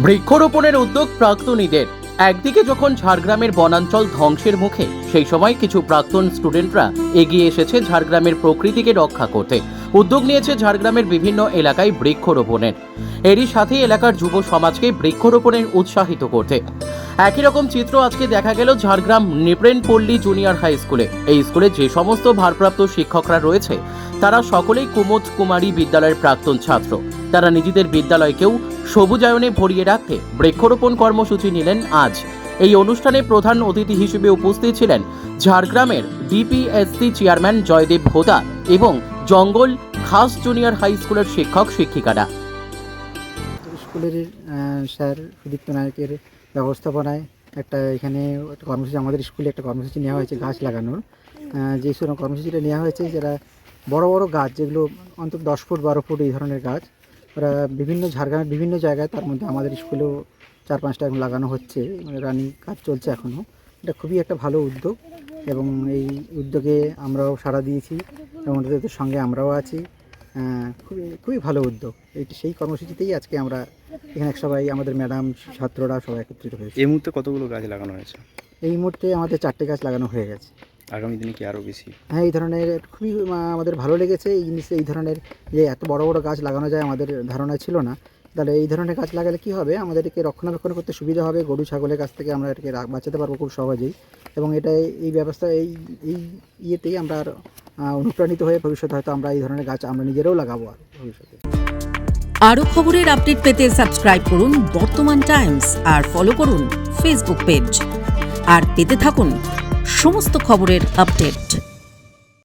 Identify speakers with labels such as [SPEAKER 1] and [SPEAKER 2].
[SPEAKER 1] বৃক্ষরোপণের উদ্যোগ প্রাক্তনীদের। একদিকে যখন ঝাড়গ্রামের বনাঞ্চল ধ্বংসের মুখে, সেই সময় কিছু প্রাক্তন স্টুডেন্টরা এগিয়ে এসেছে ঝাড়গ্রামের প্রকৃতিকে রক্ষা করতে। উদ্যোগ নিয়েছে ঝাড়গ্রামের বিভিন্ন এলাকায় বৃক্ষরোপণের। এরই সাথে এলাকার যুব সমাজকে বৃক্ষরোপণের উৎসাহিত করতে। একই রকম চিত্র আজকে দেখা গেল ঝাড়গ্রাম নৃপেনপল্লী জুনিয়র হাই স্কুলে। এই স্কুলে যে সমস্ত ভারপ্রাপ্ত শিক্ষকরা রয়েছে তারা সকলেই কুমুদ কুমারী বিদ্যালয়ের প্রাক্তন ছাত্র। তারা নিজেদের বিদ্যালয়কেও সবুজায়নে ভরিয়ে রাখতে বৃক্ষরোপণ কর্মসূচি নিলেন আজ। এই অনুষ্ঠানে প্রধান অতিথি হিসেবে উপস্থিত ছিলেন ঝাড়গ্রামের ডিপিএসসি চেয়ারম্যান জয়দেব হোদা এবং জঙ্গল খাস জুনিয়র হাই স্কুলের শিক্ষক শিক্ষিকারা।
[SPEAKER 2] স্কুলের স্যার সুদীপ্ত নায়কের ব্যবস্থাপনায় এখানে একটা কর্মসূচি, আমাদের স্কুলে একটা কর্মসূচি নেওয়া হয়েছে গাছ লাগানোর। যে কর্মসূচিটা নেওয়া হয়েছে, যারা বড় বড় গাছ, যেগুলো অন্তত 10 ফুট 12 ফুট এই ধরনের গাছ, ওরা ঝাড়গ্রামের বিভিন্ন জায়গায়, তার মধ্যে আমাদের স্কুলেও 4-5টা এখন লাগানো হচ্ছে, রানিং কাজ চলছে এখনও। এটা খুবই একটা ভালো উদ্যোগ এবং এই উদ্যোগে আমরাও সাড়া দিয়েছি এবং ওদের সঙ্গে আমরাও আছি। খুবই ভালো উদ্যোগ। সেই কর্মসূচিতেই আজকে আমরা এখানে সবাই, আমাদের ম্যাডাম, ছাত্ররা সবাই একত্রিত হয়েছে।
[SPEAKER 3] এই মুহূর্তে কতগুলো গাছ লাগানো হয়েছে?
[SPEAKER 2] এই মুহূর্তে আমাদের 4টে গাছ লাগানো হয়ে গেছে।
[SPEAKER 3] আগামী দিনে কি আরও বেশি?
[SPEAKER 2] হ্যাঁ, এই ধরনের খুবই আমাদের ভালো লেগেছে এই জিনিস। এই ধরনের যে এত বড় বড় গাছ লাগানো যায় আমাদের ধারণা ছিল না। তাহলে এই ধরনের গাছ লাগালে কী হবে, আমাদেরকে রক্ষণাবেক্ষণ করতে সুবিধা হবে। গরু ছাগলের কাছ থেকে আমরা এটাকে বাঁচাতে পারবো খুব সহজেই। এবং এই ব্যবস্থা এই ইয়েতেই আমরা অনুপ্রাণিত হয়ে ভবিষ্যতে হয়তো আমরা এই ধরনের গাছ আমরা নিজেরাও লাগাবো আর ভবিষ্যতে।
[SPEAKER 4] আরও খবরের আপডেট পেতে সাবস্ক্রাইব করুন বর্তমান টাইমস আর ফলো করুন ফেসবুক পেজ। আর পেতে থাকুন সমস্ত খবরের আপডেট।